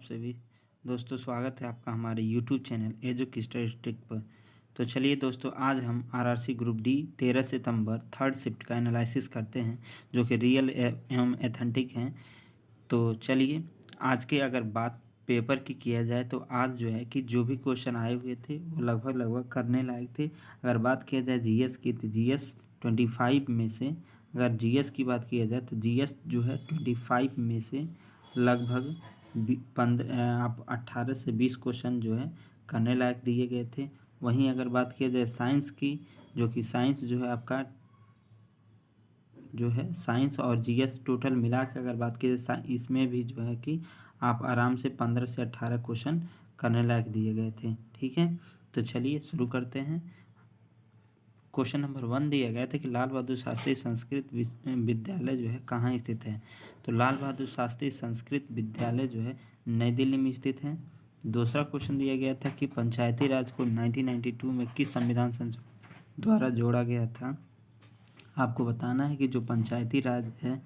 सभी दोस्तों, स्वागत है आपका हमारे यूट्यूब चैनल एजुकेस्टिक पर। तो चलिए दोस्तों, आज हम आरआरसी ग्रुप डी 13 सितंबर थर्ड शिफ्ट का एनालिसिस करते हैं, जो कि रियल एवं एथेंटिक हैं। तो चलिए, आज के अगर बात पेपर की किया जाए तो आज जो है कि जो भी क्वेश्चन आए हुए थे वो लगभग करने लायक थे। अगर बात किया जाए जीएस की, तो जीएस 25 में से, अगर जीएस की बात किया जाए तो जीएस जो है 25 में से लगभग 18 से 20 क्वेश्चन जो है करने लायक दिए गए थे। वहीं अगर बात किया जाए साइंस की, जो कि साइंस जो है आपका जो है साइंस और जीएस टोटल मिला के अगर बात की जाए, इसमें भी जो है कि आप आराम से 15 से 18 क्वेश्चन करने लायक दिए गए थे। ठीक है, तो चलिए शुरू करते हैं। क्वेश्चन नंबर 1 दिया गया था कि लाल बहादुर शास्त्री संस्कृत विद्यालय जो है कहाँ स्थित है। तो लाल बहादुर शास्त्री संस्कृत विद्यालय जो है नई दिल्ली में स्थित है। दूसरा क्वेश्चन दिया गया था कि पंचायती राज को 1992 में किस संविधान संशोधन द्वारा जोड़ा गया था। आपको बताना है कि जो पंचायती राज है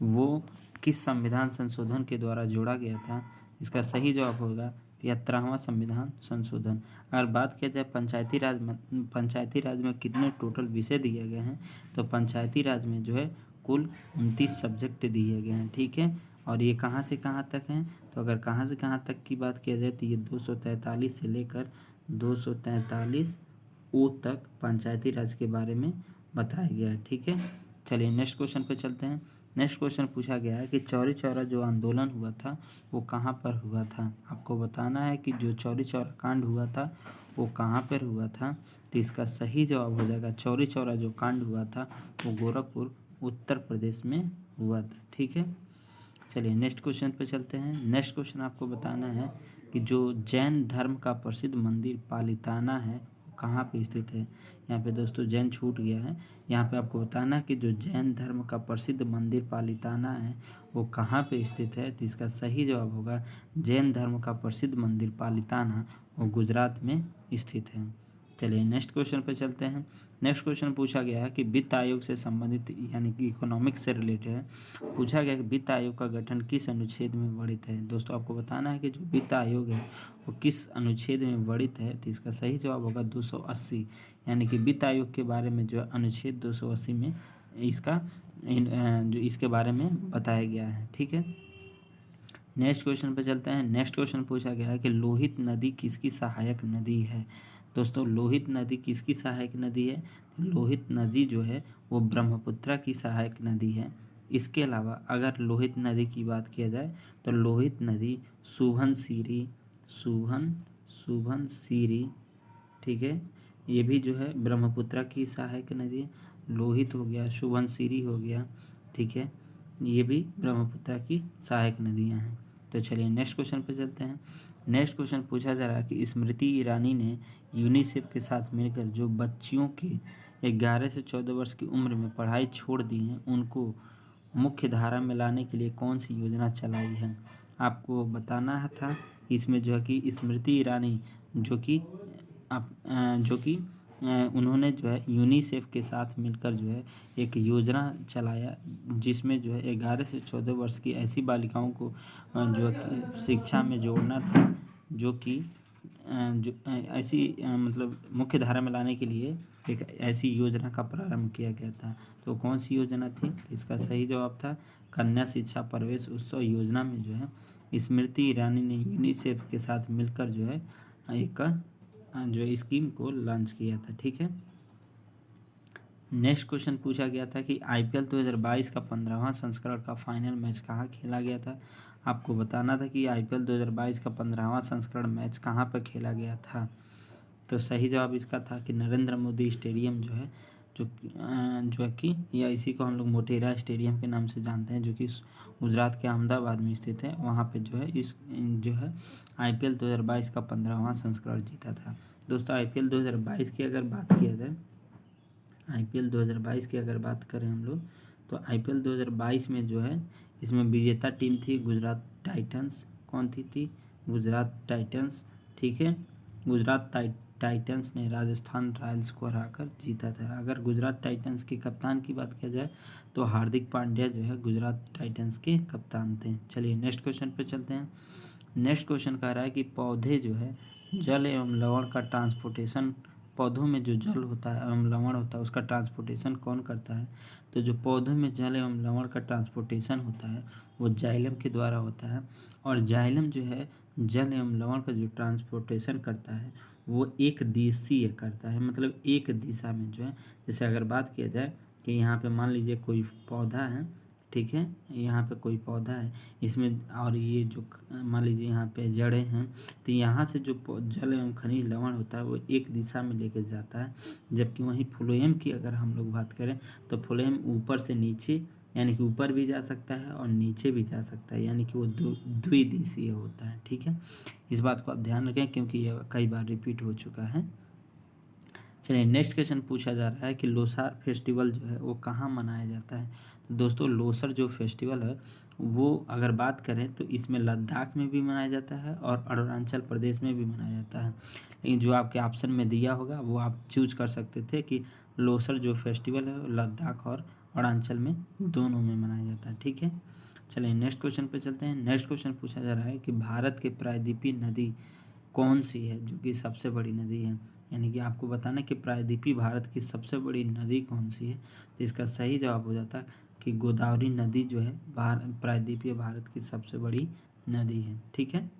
वो किस संविधान संशोधन के द्वारा जोड़ा गया था। इसका सही जवाब होगा 73वां संविधान संशोधन। अगर बात किया जाए पंचायती राज में कितने टोटल विषय दिए गए हैं, तो पंचायती राज में जो है कुल 29 सब्जेक्ट दिए गए हैं। ठीक है, और ये कहाँ से कहाँ तक हैं, तो अगर कहाँ से कहाँ तक की बात किया जाए तो ये 243 से लेकर 243 ओ तक पंचायती राज के बारे में बताया गया है। ठीक है, चलिए नेक्स्ट क्वेश्चन पे चलते हैं। नेक्स्ट क्वेश्चन पूछा गया है कि चौरी चौरा जो आंदोलन हुआ था वो कहाँ पर हुआ था। आपको बताना है कि जो चौरी चौरा कांड हुआ था वो कहाँ पर हुआ था। तो इसका सही जवाब हो जाएगा चौरी चौरा जो कांड हुआ था वो गोरखपुर उत्तर प्रदेश में हुआ था। ठीक है, चलिए नेक्स्ट क्वेश्चन पे चलते हैं। नेक्स्ट क्वेश्चन आपको बताना है कि जो जैन धर्म का प्रसिद्ध मंदिर पालिताना है वो कहाँ पे स्थित है। यहाँ पे दोस्तों जैन छूट गया है। यहाँ पे आपको बताना है कि जो जैन धर्म का प्रसिद्ध मंदिर पालिताना है वो कहाँ पे स्थित है। तो इसका सही जवाब होगा जैन धर्म का प्रसिद्ध मंदिर पालिताना वो गुजरात में स्थित है। चलिए नेक्स्ट क्वेश्चन पे चलते हैं। नेक्स्ट क्वेश्चन पूछा गया है कि वित्त आयोग से संबंधित यानी कि इकोनॉमिक्स से रिलेटेड है। पूछा गया कि वित्त आयोग का गठन किस अनुच्छेद में वर्णित है। दोस्तों आपको बताना है कि जो वित्त आयोग है वो किस अनुच्छेद में वर्णित है। तो इसका सही जवाब होगा 280, यानी कि वित्त आयोग के बारे में जो अनुच्छेद 280 में इसका जो इसके बारे में बताया गया है। ठीक है, नेक्स्ट क्वेश्चन पे चलते हैं। नेक्स्ट क्वेश्चन पूछा गया है कि लोहित नदी किसकी सहायक नदी है। दोस्तों लोहित नदी किसकी सहायक नदी है। लोहित नदी जो है वो ब्रह्मपुत्रा की सहायक नदी है। इसके अलावा अगर लोहित नदी की बात किया जाए तो लोहित नदी शुभन सीरी, ठीक है, ये भी जो है ब्रह्मपुत्रा की सहायक नदी है। लोहित हो गया, शुभन सीरी हो गया, ठीक है, ये भी ब्रह्मपुत्रा की सहायक नदियां हैं। तो चलिए नेक्स्ट क्वेश्चन पे चलते हैं। नेक्स्ट क्वेश्चन पूछा जा रहा है कि स्मृति ईरानी ने यूनिसेफ के साथ मिलकर जो बच्चियों की 11 से 14 वर्ष की उम्र में पढ़ाई छोड़ दी हैं उनको मुख्य धारा में लाने के लिए कौन सी योजना चलाई है। आपको बताना था इसमें जो है कि स्मृति ईरानी जो कि उन्होंने जो है यूनिसेफ के साथ मिलकर जो है एक योजना चलाया, जिसमें जो है 11 से 14 वर्ष की ऐसी बालिकाओं को जो कि शिक्षा में जोड़ना था, जो कि जो ऐसी मतलब मुख्य धारा में लाने के लिए एक ऐसी योजना का प्रारंभ किया गया था। तो कौन सी योजना थी। इसका सही जवाब था कन्या शिक्षा प्रवेश उत्सव योजना में जो है स्मृति ईरानी ने यूनिसेफ के साथ मिलकर जो है एक जो स्कीम को लॉन्च किया था। ठीक है, नेक्स्ट क्वेश्चन पूछा गया था कि आईपीएल 2022 का 15वां संस्करण का फाइनल मैच कहाँ खेला गया था। आपको बताना था कि आईपीएल 2022 का 15वां संस्करण मैच कहाँ पर खेला गया था। तो सही जवाब इसका था कि नरेंद्र मोदी स्टेडियम जो है जो कि या इसी को हम लोग मोटेरा स्टेडियम के नाम से जानते हैं, जो कि गुजरात के अहमदाबाद में स्थित है। वहाँ पे जो है इस जो है आईपीएल 2022 का 15वां संस्करण जीता था। दोस्तों आईपीएल 2022 की अगर बात किया जाए, आईपीएल 2022 की अगर बात करें हम लोग, तो आईपीएल 2022 में जो है इसमें विजेता टीम थी गुजरात टाइटंस। कौन थी गुजरात टाइटंस। ठीक है, गुजरात टाइटंस ने राजस्थान रॉयल्स को हराकर जीता था। अगर गुजरात टाइटंस के कप्तान की बात किया जाए तो हार्दिक पांड्या जो है गुजरात टाइटंस के कप्तान थे। चलिए नेक्स्ट क्वेश्चन पे चलते हैं। नेक्स्ट क्वेश्चन कह रहा है कि पौधे जो है जल एवं लवण का ट्रांसपोर्टेशन, पौधों में जो जल होता है एवं लवण होता है उसका ट्रांसपोर्टेशन कौन करता है? तो जो पौधों में जल एवं लवण का ट्रांसपोर्टेशन होता है वो जाइलम के द्वारा होता है। और जाइलम जो है जल एवं लवण का जो ट्रांसपोर्टेशन करता है वो एक दिशीय करता है, मतलब एक दिशा में जो है। जैसे अगर बात किया जाए कि यहाँ पे मान लीजिए कोई पौधा है, ठीक है, यहाँ पे कोई पौधा है इसमें, और ये जो मान लीजिए यहाँ पे जड़ें हैं, तो यहाँ से जो जल एवं खनिज लवण होता है वो एक दिशा में लेके जाता है। जबकि वहीं फ्लोएम की अगर हम लोग बात करें तो फ्लोएम ऊपर से नीचे, यानी कि ऊपर भी जा सकता है और नीचे भी जा सकता है, यानी कि वो द्विदिशीय होता है। ठीक है, इस बात को आप ध्यान रखें क्योंकि यह कई बार रिपीट हो चुका है। चलिए नेक्स्ट क्वेश्चन पूछा जा रहा है कि लोसार फेस्टिवल जो है वो कहाँ मनाया जाता है? तो दोस्तों लोसर जो फेस्टिवल है वो अगर बात करें तो इसमें लद्दाख में भी मनाया जाता है और अरुणाचल प्रदेश में भी मनाया जाता है। लेकिन जो आपके ऑप्शन में दिया होगा वो आप चूज कर सकते थे कि लोसर जो फेस्टिवल है लद्दाख और अरुणाचल में दोनों में मनाया जाता है। ठीक है, चलिए नेक्स्ट क्वेश्चन पे चलते हैं। नेक्स्ट क्वेश्चन पूछा जा रहा है कि भारत के प्रायद्वीपीय नदी कौन सी है जो कि सबसे बड़ी नदी है? यानी कि आपको बताना कि प्रायद्वीपीय भारत की सबसे बड़ी नदी कौन सी है। तो इसका सही जवाब हो जाता कि गोदावरी नदी जो है प्रायद्वीपीय भारत की सबसे बड़ी नदी है। ठीक है,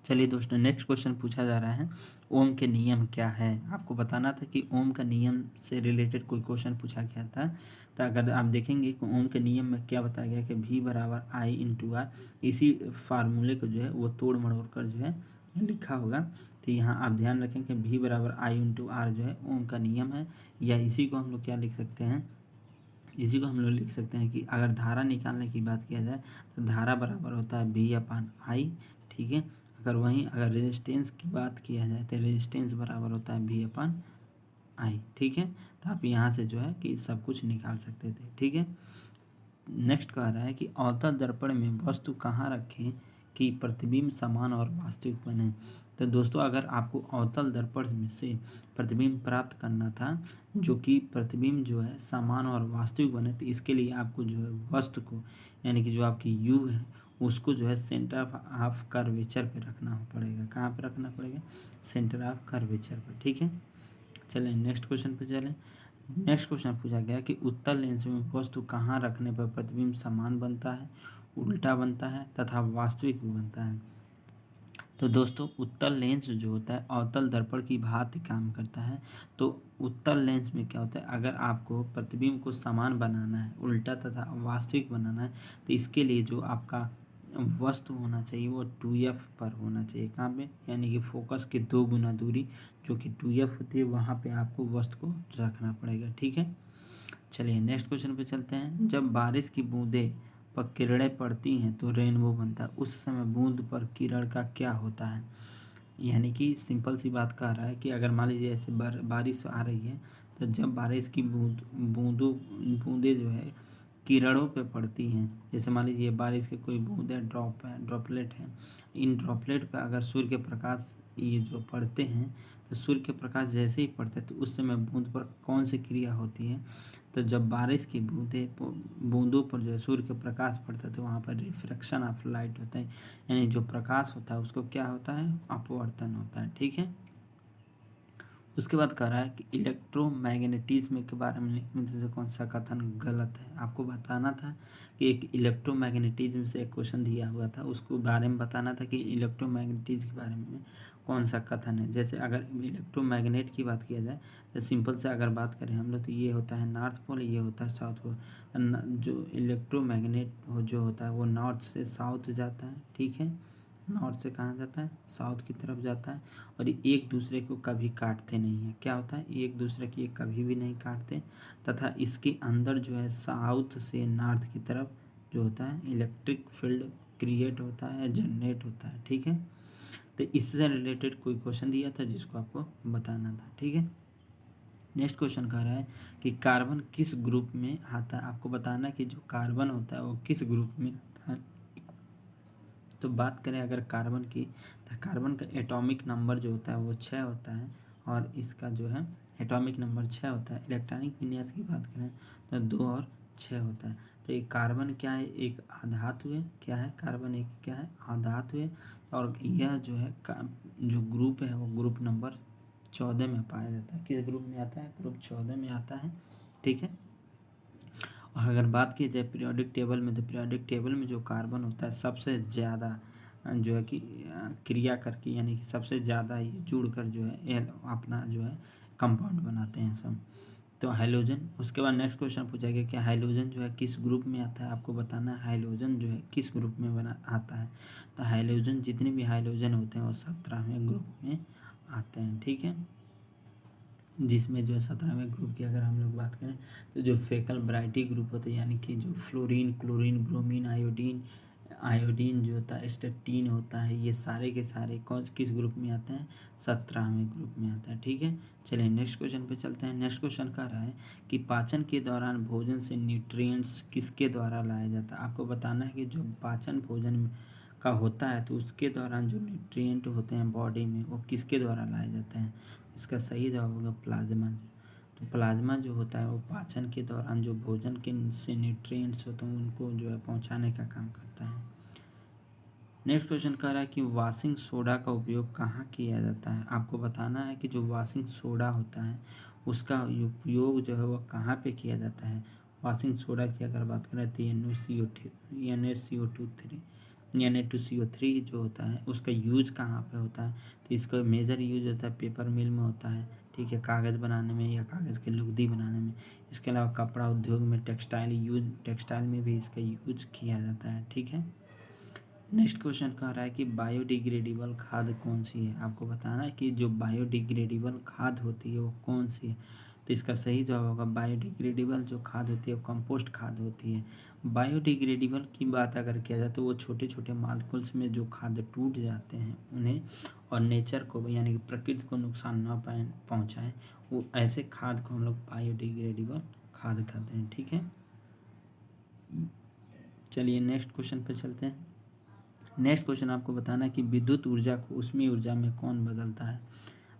चलिए दोस्तों नेक्स्ट क्वेश्चन पूछा जा रहा है ओम के नियम क्या है? आपको बताना था कि ओम का नियम से रिलेटेड कोई क्वेश्चन पूछा गया था। तो अगर आप देखेंगे कि ओम के नियम में क्या बताया गया कि V बराबर I इंटू आर, इसी फार्मूले को जो है वो तोड़ मरोड़ कर जो है लिखा होगा। तो यहाँ आप ध्यान रखें कि V बराबर I इंटू आर जो है ओम का नियम है, या इसी को हम लोग क्या लिख सकते हैं, इसी को हम लोग लिख सकते हैं कि अगर धारा निकालने की बात किया जाए तो धारा बराबर होता है V अपन I। ठीक है, अगर रेजिस्टेंस की बात किया जाए तो रेजिस्टेंस बराबर होता है V अपन I। ठीक है, तो आप यहाँ से जो है कि सब कुछ निकाल सकते थे। ठीक है, नेक्स्ट कह रहा है कि अवतल दर्पण में वस्तु कहाँ रखें कि प्रतिबिंब समान और वास्तविक बने? तो दोस्तों अगर आपको अवतल दर्पण में से प्रतिबिंब प्राप्त करना था जो कि प्रतिबिंब जो है समान और वास्तविक बने, तो इसके लिए आपको जो है वस्तु को, यानी कि जो आपकी यू है उसको जो है सेंटर ऑफ कर्वेचर पे रखना पड़ेगा। कहाँ पे रखना पड़ेगा? सेंटर ऑफ कर्वेचर पे। ठीक है, चलें नेक्स्ट क्वेश्चन पे चलें। नेक्स्ट क्वेश्चन पूछा गया कि उत्तल लेंस में वस्तु कहाँ रखने पर प्रतिबिंब समान बनता है, उल्टा बनता है तथा वास्तविक भी बनता है? तो दोस्तों उत्तल लेंस जो होता है अवतल दर्पण की भांति काम करता है। तो उत्तल लेंस में क्या होता है, अगर आपको प्रतिबिंब को समान बनाना है, उल्टा तथा वास्तविक बनाना है, तो इसके लिए जो आपका वस्तु होना चाहिए वो 2f पर होना चाहिए। कहाँ पे? यानी कि फोकस के 2 गुना दूरी जो कि 2f होती है वहाँ पे आपको वस्तु को रखना पड़ेगा। ठीक है, चलिए नेक्स्ट क्वेश्चन पे चलते हैं। जब बारिश की बूंदें पर किरणें पड़ती हैं तो रेनबो बनता है, उस समय बूंद पर किरण का क्या होता है? यानी कि सिंपल सी बात कह रहा है कि अगर मान लीजिए ऐसे बारिश आ रही है, तो जब बारिश की बूंदें जो है किरणों पे पड़ती हैं, जैसे मान लीजिए बारिश के कोई बूंदें ड्रॉपलेट हैं, इन ड्रॉपलेट पे अगर सूर्य के प्रकाश ये जो पड़ते हैं, तो सूर्य के प्रकाश जैसे ही पड़ते हैं तो उस समय बूंद पर कौन सी क्रिया होती है? तो जब बारिश की बूंदों पर जो है सूर्य के प्रकाश पड़ता है तो वहाँ पर रिफ्रैक्शन ऑफ लाइट होता है, यानी जो प्रकाश होता है उसको क्या होता है? अपवर्तन होता है। ठीक है, उसके बाद कह रहा है कि इलेक्ट्रोमैग्नेटिज्म के बारे में लिखने से कौन सा कथन गलत है? आपको बताना था कि एक इलेक्ट्रोमैग्नेटिज्म से एक क्वेश्चन दिया हुआ था, उसको बारे में बताना था कि इलेक्ट्रोमैग्नेटिज्म के बारे में कौन सा कथन है। जैसे अगर इलेक्ट्रोमैग्नेट की बात किया जाए तो सिंपल से अगर बात करें हम लोग तो ये होता है नॉर्थ पोल, ये होता है साउथ पोल। जो इलेक्ट्रोमैग्नेट जो होता है वो नॉर्थ से साउथ जाता है। ठीक है, नॉर्थ से कहाँ जाता है? साउथ की तरफ जाता है, और ये एक दूसरे को कभी काटते नहीं है। क्या होता है? एक दूसरे की ये कभी भी नहीं काटते, तथा इसके अंदर जो है साउथ से नॉर्थ की तरफ जो होता है इलेक्ट्रिक फील्ड क्रिएट होता है, जनरेट होता है। ठीक है, तो इससे रिलेटेड कोई क्वेश्चन दिया था जिसको आपको बताना था। ठीक है, नेक्स्ट क्वेश्चन कह रहा है कि कार्बन किस ग्रुप में आता है? आपको बताना कि जो कार्बन होता है वो किस ग्रुप में आता है। तो बात करें अगर कार्बन की, तो कार्बन का एटॉमिक नंबर जो होता है वो 6 होता है, और इसका जो है एटॉमिक नंबर 6 होता है। इलेक्ट्रॉनिक विन्यास की बात करें तो 2 और 6 होता है। तो एक कार्बन क्या है, एक आधातु है, क्या है कार्बन एक क्या है आधातु है, और यह जो है जो ग्रुप है वो ग्रुप नंबर 14 में पाया जाता है। किस ग्रुप में आता है, ग्रुप 14 में आता है, ठीक है। और अगर बात की जाए पीरियोडिक टेबल में, तो पीरियोडिक टेबल में जो कार्बन होता है सबसे ज़्यादा जो है कि क्रिया करके, यानी कि सबसे ज़्यादा ये जुड़कर जो है अपना जो है कंपाउंड बनाते हैं सब। तो हाइड्रोजन, उसके बाद नेक्स्ट क्वेश्चन पूछा गया कि हाइड्रोजन जो है किस ग्रुप में आता है, आपको बताना है हाइड्रोजन जो है किस ग्रुप में बना आता है। तो हाइड्रोजन, जितने भी हाइड्रोजन होते हैं वो 17वें ग्रुप में आते हैं, ठीक है। जिसमें जो है 17वें ग्रुप की अगर हम लोग बात करें तो जो फेकल ब्राइटी ग्रुप होते हैं, यानी कि जो फ्लोरीन, क्लोरीन, ब्रोमीन, आयोडीन जो होता है, स्टेटीन होता है, ये सारे के सारे कौन किस ग्रुप में आते हैं, 17वें ग्रुप में आता है, ठीक है। चलिए नेक्स्ट क्वेश्चन पे चलते हैं। नेक्स्ट क्वेश्चन कह रहा है कि पाचन के दौरान भोजन से न्यूट्रिएंट्स किसके द्वारा लाया जाता है। आपको बताना है कि जो पाचन भोजन का होता है तो उसके दौरान जो न्यूट्रिएंट होते हैं बॉडी में वो किसके द्वारा लाए जाते हैं। इसका सही जवाब होगा प्लाज्मा। तो प्लाज्मा जो होता है वो पाचन के दौरान जो भोजन के से न्यूट्रिएंट्स होते हैं उनको जो है पहुंचाने का काम करता है। नेक्स्ट क्वेश्चन कह रहा है कि वॉशिंग सोडा का उपयोग कहाँ किया जाता है। आपको बताना है कि जो वॉशिंग सोडा होता है उसका उपयोग जो है वो कहाँ पे किया जाता है। वॉशिंग सोडा की अगर बात करें तो Na2CO3 जो होता है उसका यूज कहाँ पे होता है। तो इसका मेजर यूज होता है पेपर मिल में होता है, ठीक है, कागज़ बनाने में या कागज़ की लुगदी बनाने में। इसके अलावा कपड़ा उद्योग में, टेक्सटाइल में भी इसका यूज किया जाता है, ठीक है। नेक्स्ट क्वेश्चन कह रहा है कि बायोडिग्रेडेबल खाद कौन सी है। आपको बताना है कि जो बायोडिग्रेडेबल खाद होती है वो कौन सी है। तो इसका सही जवाब होगा बायोडिग्रेडेबल जो खाद होती है वो कंपोस्ट खाद होती है। बायोडिग्रेडेबल की बात अगर किया जाए तो वो छोटे छोटे मालिक्यूल्स में जो खाद टूट जाते हैं उन्हें, और नेचर को यानी कि प्रकृति को नुकसान न पहुँचाएँ, वो ऐसे खाद को हम लोग बायोडिग्रेडेबल खाद कहते हैं, ठीक है। चलिए नेक्स्ट क्वेश्चन पर चलते हैं। नेक्स्ट क्वेश्चन आपको बताना है कि विद्युत ऊर्जा को ऊष्मीय ऊर्जा में कौन बदलता है।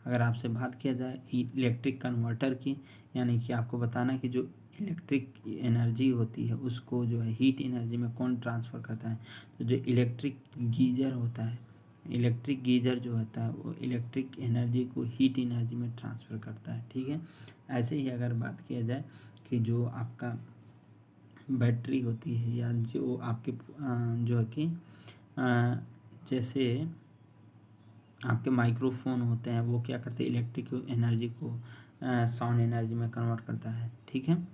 अगर आपसे बात किया जाए इलेक्ट्रिक कन्वर्टर की, यानी कि आपको बताना है कि जो इलेक्ट्रिक एनर्जी होती है उसको जो है हीट एनर्जी में कौन ट्रांसफ़र करता है। तो जो इलेक्ट्रिक गीजर होता है, इलेक्ट्रिक गीजर जो होता है वो इलेक्ट्रिक एनर्जी को हीट एनर्जी में ट्रांसफ़र करता है, ठीक है। ऐसे ही अगर बात किया जाए कि जो आपका बैटरी होती है या जो आपके जो है कि जैसे आपके माइक्रोफोन होते हैं वो क्या करते हैं, इलेक्ट्रिक एनर्जी को साउंड एनर्जी में कन्वर्ट करता है, ठीक है।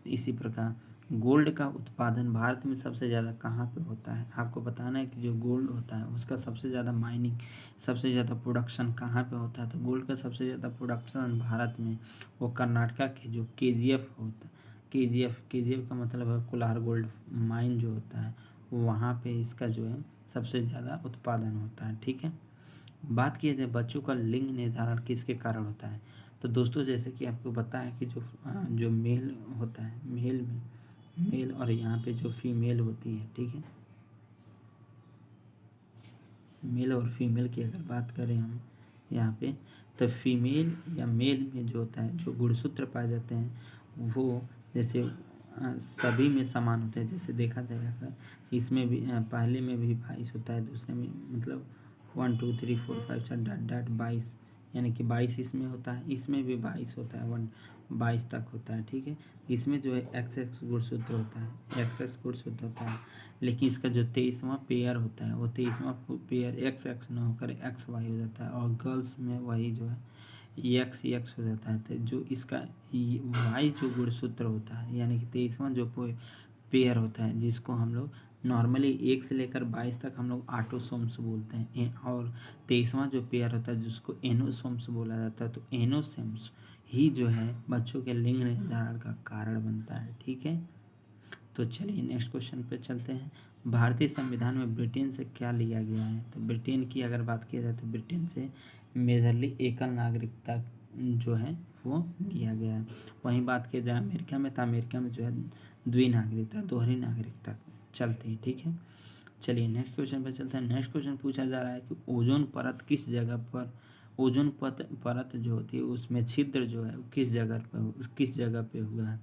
इसी प्रकार गोल्ड का उत्पादन भारत में सबसे ज़्यादा कहाँ पे होता है। आपको बताना है कि जो गोल्ड होता है उसका सबसे ज़्यादा माइनिंग, सबसे ज़्यादा प्रोडक्शन कहाँ पे होता है। तो गोल्ड का सबसे ज़्यादा प्रोडक्शन भारत में वो कर्नाटका के जो KGF होता है, KGF का मतलब है कोलार गोल्ड माइन जो होता है, वहाँ पे इसका जो है सबसे ज़्यादा उत्पादन होता है, ठीक है। बात किया जाए बच्चों का लिंग निर्धारण किसके कारण होता है। तो दोस्तों जैसे कि आपको पता है कि जो मेल होता है, मेल और यहाँ पे जो फीमेल होती है, ठीक है, मेल और फीमेल की अगर बात करें हम यहाँ पे, तो फीमेल या मेल में जो होता है जो गुणसूत्र पाए जाते हैं वो जैसे सभी में समान होते हैं। जैसे देखा जाएगा इसमें भी पहले में भी 22 होता है, दूसरे में मतलब 1 2 3 4 5 6 डॉट डॉट 22, यानी कि 22 इसमें होता है, इसमें भी 22 होता है, 22 तक होता है, ठीक है। इसमें जो है XX गुणसूत्र होता है, XX गुणसूत्र होता है, लेकिन इसका जो 23वां पेयर होता है वो 23वां पेयर XX न होकर XY हो जाता है, और गर्ल्स में वही जो है XX हो जाता है। तो जो इसका Y जो गुणसूत्र होता है, यानी कि 23वां जो पेयर होता है जिसको हम लोग नॉर्मली 1 से लेकर 22 तक हम लोग ऑटोसोम्स बोलते हैं, और 23वां जो पेयर होता है जिसको एनोसोम्स बोला जाता है। तो एनोसोम्स ही जो है बच्चों के लिंग निर्धारण का कारण बनता है, ठीक है। तो चलिए नेक्स्ट क्वेश्चन पे चलते हैं। भारतीय संविधान में ब्रिटेन से क्या लिया गया है। तो ब्रिटेन की अगर बात किया जाए तो ब्रिटेन से मेजरली एकल नागरिकता जो है वो लिया गया है। वहीं बात की जाए अमेरिका में, तो अमेरिका में जो है द्विनागरिकता, दोहरी नागरिकता चलती है, ठीक है। चलिए नेक्स्ट क्वेश्चन पे चलते हैं। नेक्स्ट क्वेश्चन पूछा जा रहा है कि ओजोन परत किस जगह पर, ओजोन परत जो होती है उसमें छिद्र जो है किस जगह पे हुआ है।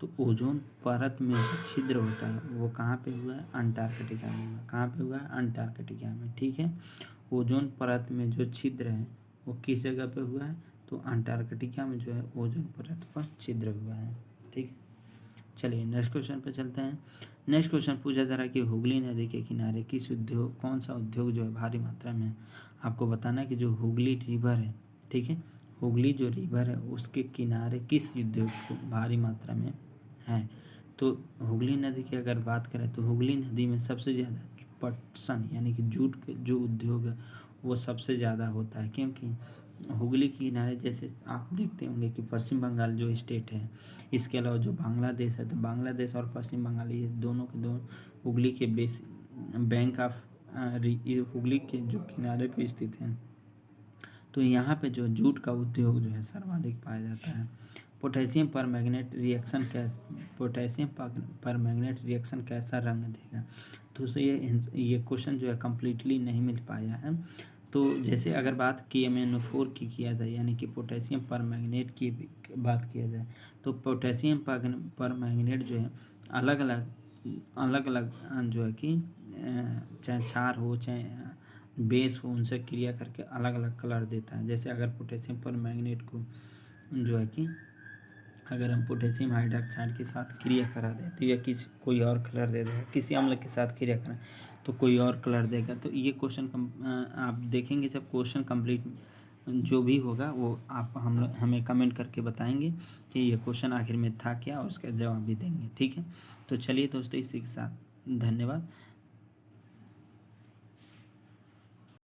तो ओजोन परत में जो छिद्र होता है वो कहाँ पे हुआ है? अंटार्कटिका में हुआ। कहाँ पे हुआ है? अंटार्कटिका में। ठीक है, ओजोन परत में जो छिद्र है वो किस जगह पे हुआ है? तो अंटार्कटिका में जो है ओजोन परत पर छिद्र हुआ है। ठीक, चलिए नेक्स्ट क्वेश्चन पे चलते हैं। नेक्स्ट क्वेश्चन पूछा जा रहा है कि हुगली नदी के किनारे किस उद्योग, कौन सा उद्योग जो है भारी मात्रा में है? आपको बताना है कि जो हुगली रिवर है, ठीक है, हुगली जो रिवर है उसके किनारे किस उद्योग भारी मात्रा में है? तो हुगली नदी की अगर बात करें तो हुगली नदी में सबसे ज़्यादा पटसन यानी कि जूट के जो उद्योग है वो सबसे ज़्यादा होता है, क्योंकि हुगली के किनारे जैसे आप देखते होंगे कि पश्चिम बंगाल जो स्टेट है, इसके अलावा जो बांग्लादेश है, तो बांग्लादेश और पश्चिम बंगाल ये दोनों के दोनों हुगली के बेस बैंक ऑफ हुगली के जो किनारे पे स्थित हैं। तो यहाँ पे जो जूट का उद्योग जो है सर्वाधिक पाया जाता है। पोटेशियम परमैंगनेट रिएक्शन कैसा रंग देगा? तो उससे ये क्वेश्चन जो है कम्प्लीटली नहीं मिल पाया है। तो जैसे अगर बात KMnO4 की किया जाए यानी कि पोटेशियम परमैंगनेट की बात किया जाए, तो पोटेशियम परमैंगनेट जो है अलग अलग जो है कि चाहे क्षार हो चाहे बेस हो, उनसे क्रिया करके अलग अलग कलर देता है। जैसे अगर पोटेशियम परमैंगनेट को जो है कि अगर हम पोटेशियम हाइड्रोक्साइड के साथ क्रिया करा दें तो यह कोई और कलर दे देगा, किसी अम्ल के साथ क्रिया करें तो कोई और कलर देगा। तो ये क्वेश्चन आप देखेंगे जब क्वेश्चन कंप्लीट जो भी होगा वो आप हमें कमेंट करके बताएंगे कि ये क्वेश्चन आखिर में था क्या और उसका जवाब भी देंगे। ठीक है, तो चलिए दोस्तों, इसी के साथ धन्यवाद।